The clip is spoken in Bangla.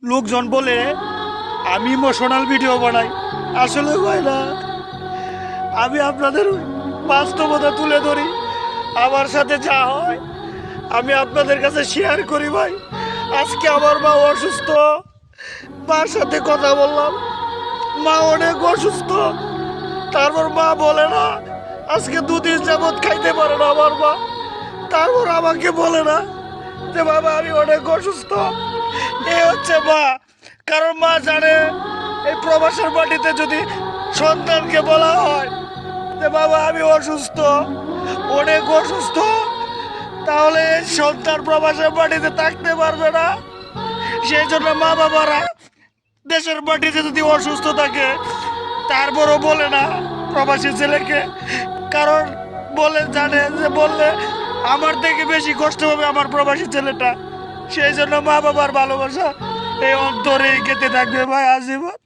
লোকজন বলে আমি ইমোশনাল ভিডিও বানাই, আসলে হয় না। আমি আপনাদের বাস্তবতা তুলে ধরি, আমার সাথে যা হয় আমি আপনাদের কাছে শেয়ার করি ভাই। আজকে আমার মা অসুস্থ, মার সাথে কথা বললাম, মা অনেক অসুস্থ। তারপর মা বলে না, আজকে দুদিন যাবৎ খাইতে পারে না আমার মা। তারপর আমাকে বলে না যে বাবা আমি অনেক অসুস্থ। এ হচ্ছে মা। কারণ মা জানে এই প্রবাসের মাটিতে যদি সন্তানকে বলা হয় যে বাবা আমি অসুস্থ, অনেক অসুস্থ, তাহলে এই সন্তান প্রবাসের মাটিতে থাকতে পারবে না। সেই জন্য মা বাবারা দেশের মাটিতে যদি অসুস্থ থাকে তারপরও বলে না প্রবাসী ছেলেকে। কারণ বলে জানে যে বললে আমার থেকে বেশি কষ্ট হবে আমার প্রবাসী ছেলেটা। সেই জন্য মা বাবার ভালোবাসা এই অন্তরে গেঁথে থাকবে ভাই আজীবন।